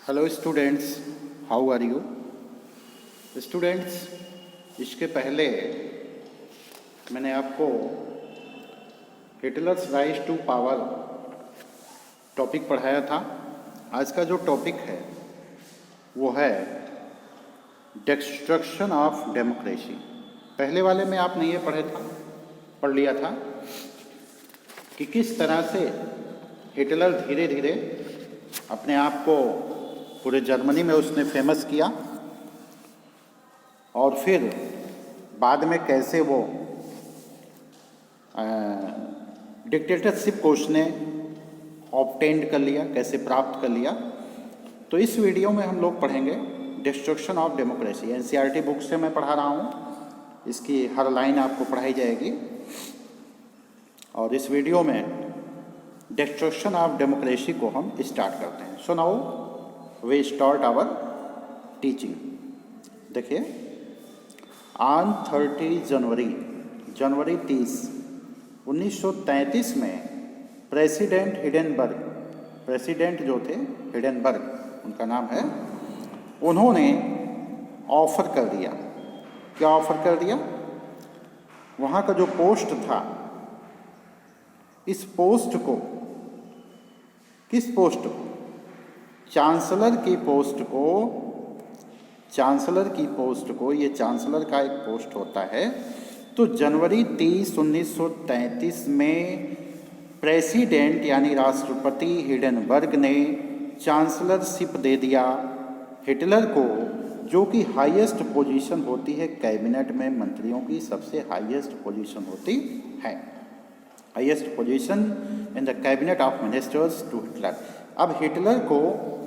Hello students, how are you students. इसके पहले मैंने आपको Hitler's rise to power topic पढ़ाया था। आज का जो टॉपिक है वो है डिस्ट्रक्शन ऑफ डेमोक्रेसी। पहले वाले में आपने ये पढ़ लिया था कि किस तरह से हिटलर धीरे धीरे अपने आप को पूरे जर्मनी में उसने फेमस किया और फिर बाद में कैसे वो डिक्टेटरशिप को उसने ऑब्टेंड कर लिया, कैसे प्राप्त कर लिया। तो इस वीडियो में हम लोग पढ़ेंगे destruction of democracy. NCERT book से मैं पढ़ा रहा हूँ, इसकी हर लाइन आपको पढ़ाई जाएगी और इस वीडियो में डिस्ट्रक्शन ऑफ डेमोक्रेसी को हम स्टार्ट करते हैं। So now we start our teaching. देखिए, ऑन 30 जनवरी 30, 1933 में प्रेसिडेंट जो थे हिडेनबर्ग, उनका नाम है, उन्होंने ऑफर कर दिया। क्या ऑफर कर दिया? वहाँ का जो पोस्ट था, इस पोस्ट को, किस पोस्ट को? चांसलर की पोस्ट को, ये चांसलर का एक पोस्ट होता है। तो जनवरी 30, 1933 में प्रेसिडेंट यानी राष्ट्रपति हिडेनबर्ग ने चांसलरशिप दे दिया हिटलर को, जो कि हाईएस्ट पोजीशन होती है कैबिनेट में। मंत्रियों की सबसे हाईएस्ट पोजीशन होती है, highest position in the cabinet of ministers to Hitler. अब हिटलर को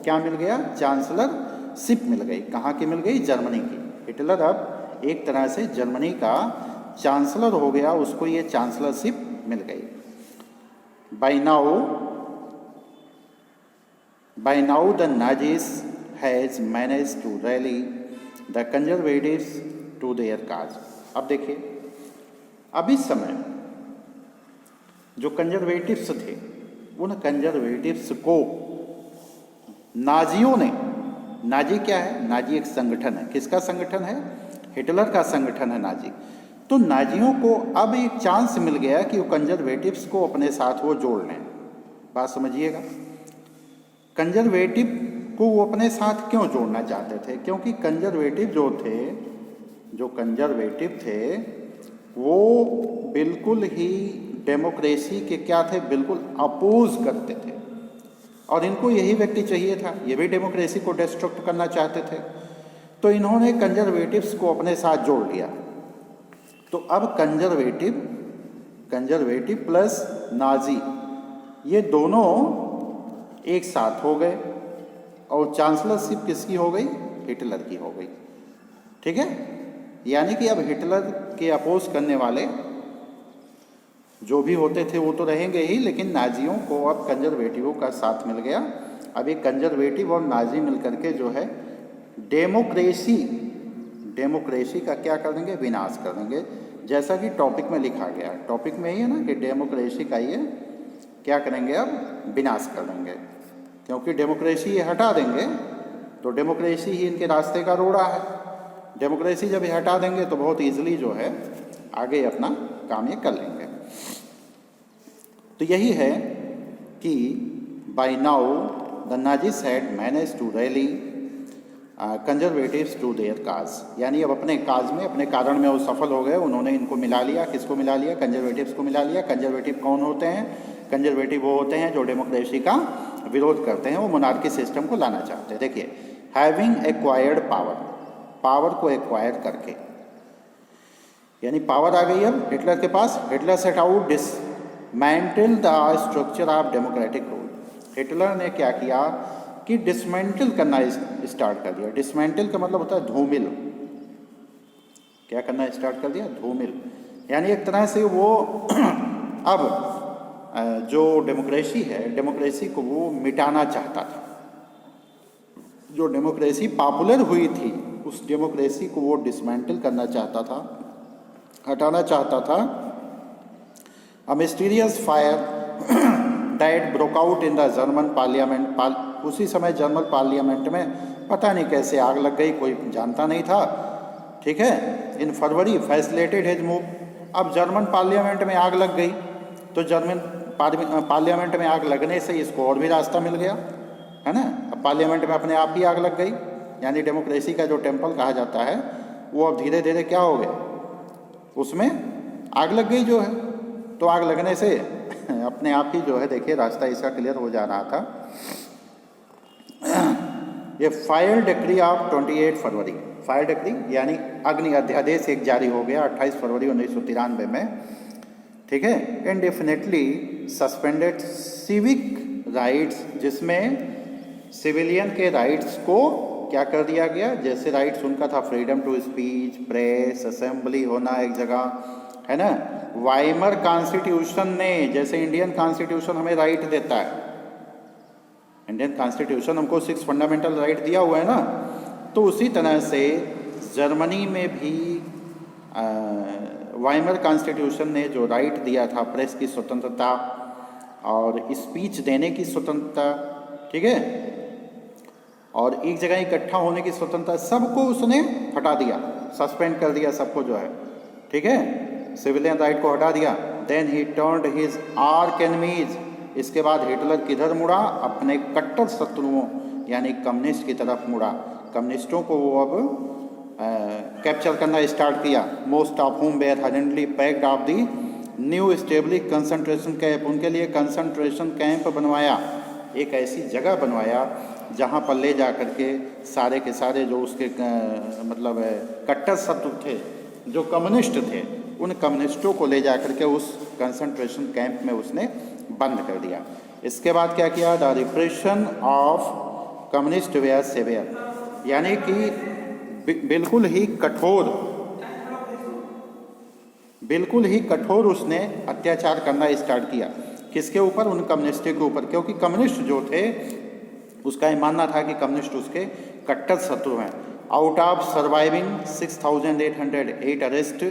क्या मिल गया? चांसलरशिप मिल गई। कहाँ की मिल गई? जर्मनी की। हिटलर अब एक तरह से जर्मनी का चांसलर हो गया, उसको ये चांसलरशिप मिल गई। By now the Nazis has manage to rally the conservatives to their cause. अब देखिए, अब इस समय जो कंजर्वेटिव्स थे, उन कंजर्वेटिव्स को नाजियों ने, नाजी क्या है? नाजी एक संगठन है। किसका संगठन है? हिटलर का संगठन है नाजी। तो नाजियों को अब एक चांस मिल गया कि वो कंजर्वेटिव्स को अपने साथ वो जोड़ लें। बात समझिएगा, कंजर्वेटिव को वो अपने साथ क्यों जोड़ना चाहते थे? क्योंकि कंजर्वेटिव जो कंजर्वेटिव थे वो बिल्कुल ही डेमोक्रेसी के क्या थे? बिल्कुल अपोज करते थे और इनको यही व्यक्ति चाहिए था, ये भी डेमोक्रेसी को डिस्ट्रक्ट करना चाहते थे। तो इन्होंने कंजर्वेटिव्स को अपने साथ जोड़ लिया। तो अब कंजर्वेटिव प्लस नाजी, ये दोनों एक साथ हो गए और चांसलरशिप किसकी हो गई? हिटलर की हो गई। ठीक है, यानी कि अब हिटलर के अपोज करने वाले जो भी होते थे वो तो रहेंगे ही, लेकिन नाजियों को अब कंजर्वेटिवों का साथ मिल गया। अब ये कंजर्वेटिव और नाजी मिलकर के जो है डेमोक्रेसी का क्या कर देंगे? विनाश कर देंगे। जैसा कि टॉपिक में लिखा गया, टॉपिक में ही है ना कि डेमोक्रेसी का ये क्या करेंगे? अब विनाश कर देंगे, क्योंकि डेमोक्रेसी ये हटा देंगे तो डेमोक्रेसी ही इनके रास्ते का रोड़ा है। डेमोक्रेसी जब ये हटा देंगे तो बहुत ईजिली जो है आगे अपना काम ये कर लेंगे। तो यही है कि by now the Nazis had manage to rally conservatives to their cause, यानी अब अपने काज में, अपने कारण में वो सफल हो गए। उन्होंने इनको मिला लिया। किसको मिला लिया? कंजर्वेटिव्स को मिला लिया। कंजर्वेटिव कौन होते हैं? कंजर्वेटिव वो होते हैं जो डेमोक्रेसी का विरोध करते हैं, वो मोनार्की सिस्टम को लाना चाहते हैं। देखिए, हैविंग एक्वायर्ड पावर को एक्वायर करके, यानी पावर आ गई अब हिटलर के पास। Hitler set out dismantle the structure of democratic rule. Hitler ने क्या किया कि डिसमेंटल करना स्टार्ट कर दिया। डिसमेंटल का मतलब होता है धूमिल। क्या करना स्टार्ट कर दिया? धूमिल। यानी एक तरह से वो अब जो डेमोक्रेसी है, डेमोक्रेसी को वो मिटाना चाहता था। जो डेमोक्रेसी पॉपुलर हुई थी, उस डेमोक्रेसी को वो डिसमेंटल करना चाहता था, हटाना चाहता था। A mysterious fire that broke out in the German parliament उसी समय जर्मन पार्लियामेंट में पता नहीं कैसे आग लग गई, कोई जानता नहीं था, ठीक है। इन फरवरी फैसिलिटेड हिज मूव। अब जर्मन पार्लियामेंट में आग लग गई तो जर्मन पार्लियामेंट में आग लगने से इसको और भी रास्ता मिल गया, है ना। अब पार्लियामेंट में अपने आप ही आग लग गई, यानी डेमोक्रेसी का जो टेम्पल कहा जाता है वो अब धीरे धीरे क्या हो गया, उसमें आग लग गई जो है। तो आग लगने से अपने आप ही जो है देखिए रास्ता इसका क्लियर हो जा रहा था। ये fire decree of 28 February, fire decree यानी अग्नि अध्यादेश एक जारी हो गया 28 फरवरी 1993 में, ठीक है। इनडेफिनेटली सस्पेंडेड सिविक राइट्स, जिसमें सिविलियन के राइट्स को क्या कर दिया गया, जैसे राइट्स उनका था freedom to speech, press, assembly होना एक जगह, है ना। वाइमर कॉन्स्टिट्यूशन ने, जैसे इंडियन कॉन्स्टिट्यूशन हमें राइट देता है, इंडियन कॉन्स्टिट्यूशन हमको 6 फंडामेंटल राइट दिया हुआ है ना, तो उसी तरह से जर्मनी में भी वाइमर कॉन्स्टिट्यूशन ने जो राइट दिया था प्रेस की स्वतंत्रता और स्पीच देने की स्वतंत्रता, ठीक है, और एक जगह इकट्ठा होने की स्वतंत्रता, सबको उसने हटा दिया, सस्पेंड कर दिया सबको जो है, ठीक है, सिविलियन राइट को हटा दिया। Then he turned his arch enemies, इसके बाद हिटलर किधर मुड़ा, अपने कट्टर शत्रुओं यानी कम्युनिस्ट की तरफ मुड़ा। कम्युनिस्टों को वो अब कैप्चर करना स्टार्ट किया। Most of whom were hurriedly packed off the new establish concentration camp, उनके लिए कंसंट्रेशन कैंप बनवाया, एक ऐसी जगह बनवाया जहाँ पर ले जा कर के सारे के सारे जो उसके मतलब कट्टर शत्रु थे, जो कम्युनिस्ट थे, उन कम्युनिस्टों को ले जा कर के उस कंसंट्रेशन कैंप में उसने बंद कर दिया। इसके बाद क्या किया, the repression of communist were severe, यानी कि बिल्कुल ही कठोर उसने अत्याचार करना स्टार्ट किया। किसके ऊपर, उन कम्युनिस्टों के ऊपर, क्योंकि कम्युनिस्ट जो थे उसका ये मानना था कि कम्युनिस्ट उसके कट्टर शत्रु हैं। आउट ऑफ सर्वाइविंग 6808 अरेस्ट,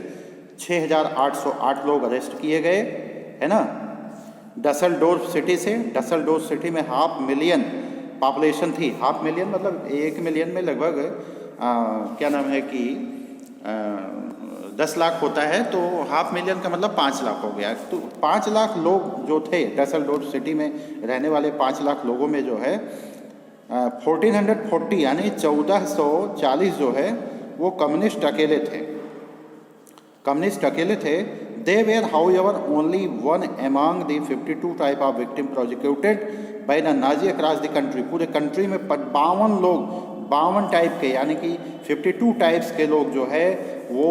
6808 लोग अरेस्ट किए गए, है ना। डसलडोर्फ सिटी से, डसलडोर्फ सिटी में 500,000 पॉपुलेशन थी, 500,000 मतलब 1 मिलियन में लगभग क्या नाम है कि 10 लाख होता है, तो 500,000 का मतलब 5 लाख हो गया। तो 5 लाख लोग जो थे डसलडोर्फ सिटी में रहने वाले 5 लाख लोगों में जो है 1440 यानी 1440 जो है वो कम्युनिस्ट अकेले थे। They were however only one among the 52 type of victim prosecuted by the Nazi across the country. पूरे कंट्री में 52 लोग, 52 टाइप के यानी कि 52 टाइप्स के लोग जो है वो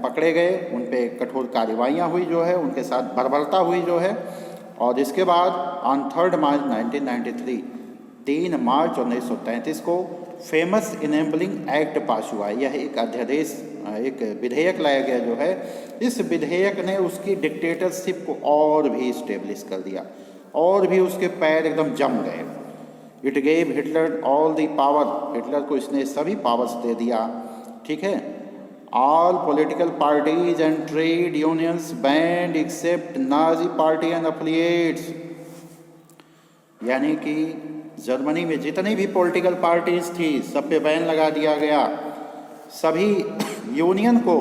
पकड़े गए, उन पे कठोर कार्रवाइयाँ हुई जो है, उनके साथ बर्बरता हुई जो है। और इसके बाद ऑन 3 मार्च 1993, 3 मार्च 1933 को फेमस इनेबलिंग एक्ट पास हुआ। यह एक अध्यादेश, एक विधेयक लाया गया जो है, इस विधेयक ने उसकी डिक्टेटरशिप को और भी इस्टेब्लिश कर दिया, और भी उसके पैर एकदम जम गए। It gave Hitler all the power, Hitler को इसने सभी पावर्स दे दिया, ठीक है। All political parties and trade unions banned except Nazi party and affiliates, यानी कि जर्मनी में जितनी भी पॉलिटिकल पार्टीज थी सब पे बैन लगा दिया गया। सभी यूनियन को,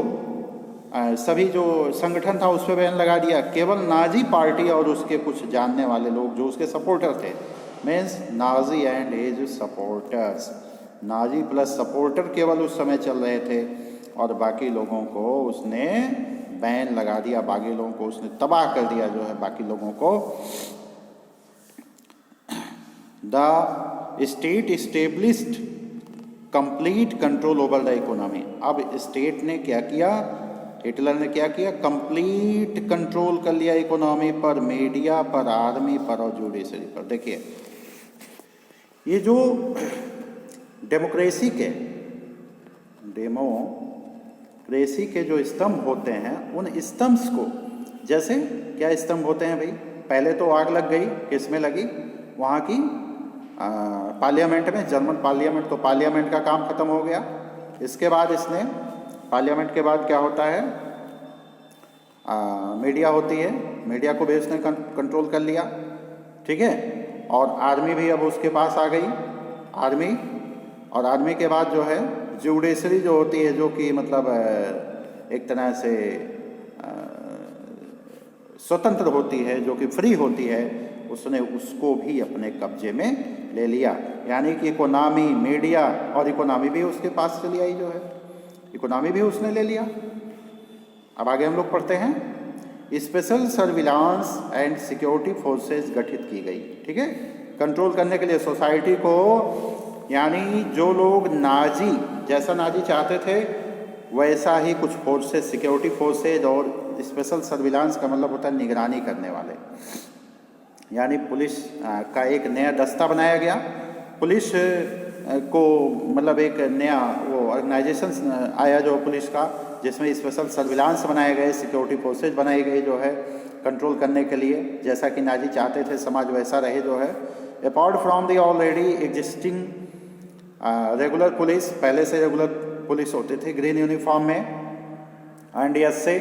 सभी जो संगठन था उस पर बैन लगा दिया। केवल नाजी पार्टी और उसके कुछ जानने वाले लोग जो उसके सपोर्टर थे, means Nazi and his supporters, Nazi plus supporter केवल उस समय चल रहे थे, और बाकी लोगों को उसने बैन लगा दिया, बाकी लोगों को उसने तबाह कर दिया जो है, बाकी लोगों को। The state established complete control over the economy. अब स्टेट ने क्या किया, हिटलर ने क्या किया, कंप्लीट कंट्रोल कर लिया इकोनॉमी पर, मीडिया पर, आर्मी पर और जुडिशरी पर। देखिए ये जो डेमोक्रेसी के जो स्तंभ होते हैं, उन स्तंभ को, जैसे क्या स्तंभ होते हैं भाई, पहले तो आग लग गई, किस में लगी, वहाँ की पार्लियामेंट में, जर्मन पार्लियामेंट, तो पार्लियामेंट का काम खत्म हो गया। इसके बाद इसने पार्लियामेंट के बाद क्या होता है, मीडिया होती है, मीडिया को भी इसने कंट्रोल कर लिया, ठीक है। और आर्मी भी अब उसके पास आ गई, आर्मी। और आर्मी के बाद जो है जुडिशरी जो होती है, जो कि मतलब एक तरह से स्वतंत्र होती है, जो कि फ्री होती है, उसने उसको भी अपने कब्जे में ले लिया। यानी कि इकोनॉमी, मीडिया और इकोनॉमी भी उसके पास चली आई, जो है इकोनॉमी भी उसने ले लिया। अब आगे हम लोग पढ़ते हैं। Special surveillance and security forces गठित की गई, ठीक है, कंट्रोल करने के लिए सोसाइटी को। यानी जो लोग नाजी, जैसा नाजी चाहते थे वैसा ही कुछ फोर्सेस, सिक्योरिटी फोर्सेज। और स्पेशल सर्विलांस का मतलब होता है निगरानी करने वाले, यानी पुलिस का एक नया दस्ता बनाया गया। पुलिस को मतलब एक नया वो ऑर्गेनाइजेशन आया जो पुलिस का, जिसमें स्पेशल सर्विलांस बनाए गए, सिक्योरिटी फोर्सेज बनाई गई जो है कंट्रोल करने के लिए, जैसा कि नाजी चाहते थे समाज वैसा रहे जो है। Apart from the already existing regular police, पहले से रेगुलर पुलिस होते थे ग्रीन यूनिफॉर्म में, एंड यस से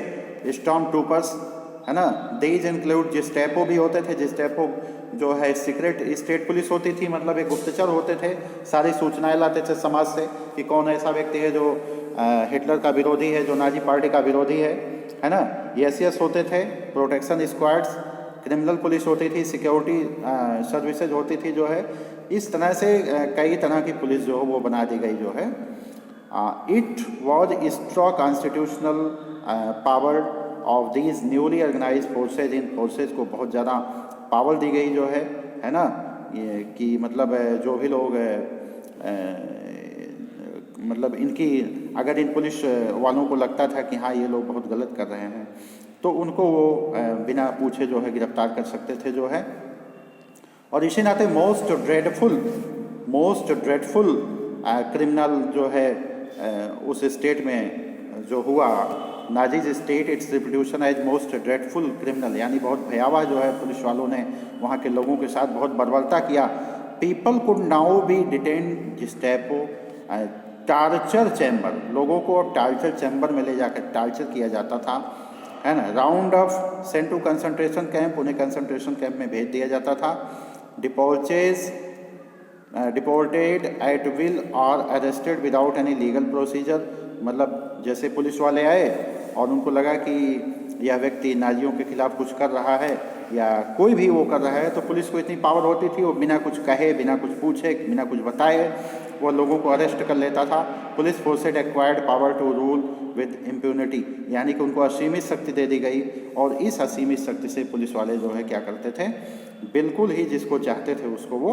स्टॉर्म ट्रूपर्स, है ना। दीज इंक्लूड जिस्टेपो भी होते थे। जिस्टेपो जो है सीक्रेट स्टेट पुलिस होती थी, मतलब एक गुप्तचर होते थे, सारी सूचनाएं लाते थे समाज से कि कौन ऐसा व्यक्ति है जो हिटलर का विरोधी है, जो नाजी पार्टी का विरोधी है ना। यस होते थे। प्रोटेक्शन स्क्वाड्स, क्रिमिनल पुलिस होती थी, सिक्योरिटी सर्विसेज होती थी जो है। इस तरह से कई तरह की पुलिस जो है वो बना दी गई जो है। It was straw constitutional power of these newly organise forces. इन फोर्सेज को बहुत ज़्यादा पावर दी गई जो है ना, ये कि मतलब जो भी लोग मतलब इनकी, अगर इन पुलिस वालों को लगता था कि हाँ ये लोग बहुत गलत कर रहे हैं, तो उनको वो बिना पूछे जो है गिरफ्तार कर सकते थे जो है। और इसी नाते मोस्ट ड्रेडफुल क्रिमिनल जो है उस स्टेट में जो हुआ, Nazis state its reputation as most dreadful criminal, यानी बहुत भयावह जो है पुलिस वालों ने वहाँ के लोगों के साथ बहुत बर्बरता किया। People could now be detain Gestapo torture chamber, लोगों को टार्चर चैम्बर में ले जाकर टार्चर किया जाता था, है ना। Round off sent to concentration camp, उन्हें कंसंट्रेशन कैंप में भेज दिया जाता था। डिपोर्टेड एट विल और arrested without any legal procedure, मतलब जैसे पुलिस वाले आए और उनको लगा कि यह व्यक्ति नाजियों के खिलाफ कुछ कर रहा है या कोई भी वो कर रहा है, तो पुलिस को इतनी पावर होती थी, वो बिना कुछ कहे, बिना कुछ पूछे, बिना कुछ बताए वो लोगों को अरेस्ट कर लेता था। Police forced acquired power to rule with impunity, यानी कि उनको असीमित शक्ति दे दी गई। और इस असीमित शक्ति से पुलिस वाले जो है क्या करते थे, बिल्कुल ही जिसको चाहते थे उसको वो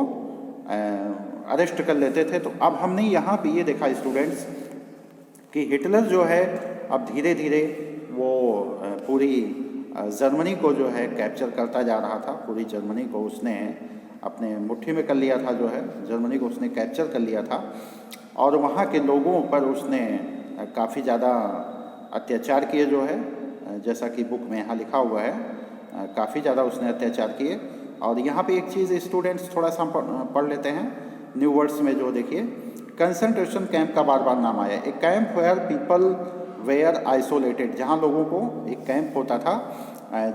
अरेस्ट कर लेते थे। तो अब हमने यहाँ पे ये देखा स्टूडेंट्स कि हिटलर जो है अब धीरे धीरे वो पूरी जर्मनी को जो है कैप्चर करता जा रहा था। पूरी जर्मनी को उसने अपने मुट्ठी में कर लिया था जो है, जर्मनी को उसने कैप्चर कर लिया था। और वहाँ के लोगों पर उसने काफ़ी ज़्यादा अत्याचार किए जो है, जैसा कि बुक में यहाँ लिखा हुआ है, काफ़ी ज़्यादा उसने अत्याचार किए। और यहाँ पे एक चीज़ स्टूडेंट्स थोड़ा सा पढ़ लेते हैं न्यू वर्ड्स में, जो देखिए कंसंट्रेशन कैंप का बार बार नाम आया। एक camp where people were isolated, जहाँ लोगों को, एक कैंप होता था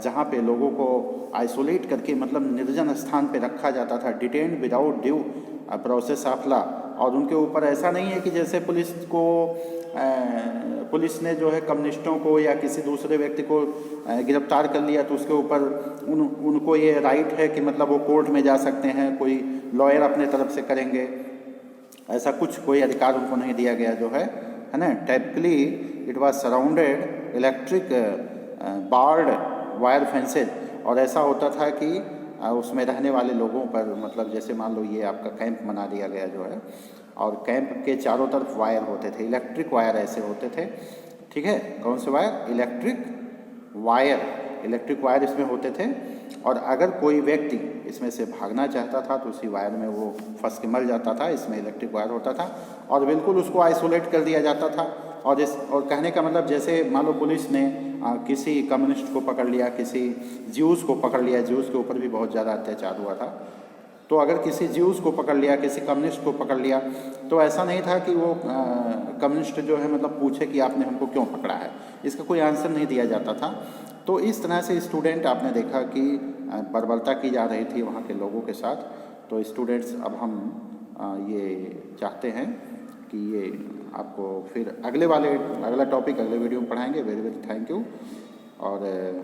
जहाँ पे लोगों को आइसोलेट करके मतलब निर्जन स्थान पे रखा जाता था, detained without due process of law. और उनके ऊपर ऐसा नहीं है कि जैसे पुलिस ने जो है कम्युनिस्टों को या किसी दूसरे व्यक्ति को गिरफ्तार कर लिया तो उसके ऊपर उनको ये राइट है कि मतलब वो कोर्ट में जा सकते हैं, कोई लॉयर अपने तरफ से करेंगे, ऐसा कुछ कोई अधिकार उनको नहीं दिया गया जो है ना। Typically it was surrounded electric barbed wire fences, और ऐसा होता था कि उसमें रहने वाले लोगों पर, मतलब जैसे मान लो ये आपका कैंप बना दिया गया जो है, और कैंप के चारों तरफ वायर होते थे, इलेक्ट्रिक वायर ऐसे होते थे, ठीक है। कौन से वायर? इलेक्ट्रिक वायर इसमें होते थे। और अगर कोई व्यक्ति इसमें से भागना चाहता था तो उसी वायर में वो फंस के मर जाता था। इसमें इलेक्ट्रिक वायर होता था और बिल्कुल उसको आइसोलेट कर दिया जाता था। और कहने का मतलब जैसे मान लो पुलिस ने किसी कम्युनिस्ट को पकड़ लिया, किसी ज्यूज़ को पकड़ लिया, ज्यूज़ के ऊपर भी बहुत ज़्यादा अत्याचार हुआ था, तो अगर किसी ज्यूज़ को पकड़ लिया, किसी कम्युनिस्ट को पकड़ लिया, तो ऐसा नहीं था कि वो कम्युनिस्ट जो है मतलब पूछे कि आपने हमको क्यों पकड़ा है, इसका कोई आंसर नहीं दिया जाता था। तो इस तरह से स्टूडेंट आपने देखा कि बर्बरता की जा रही थी वहाँ के लोगों के साथ। तो स्टूडेंट्स अब हम ये चाहते हैं कि ये आपको फिर अगला टॉपिक अगले वीडियो में पढ़ाएंगे। Very very thank you. और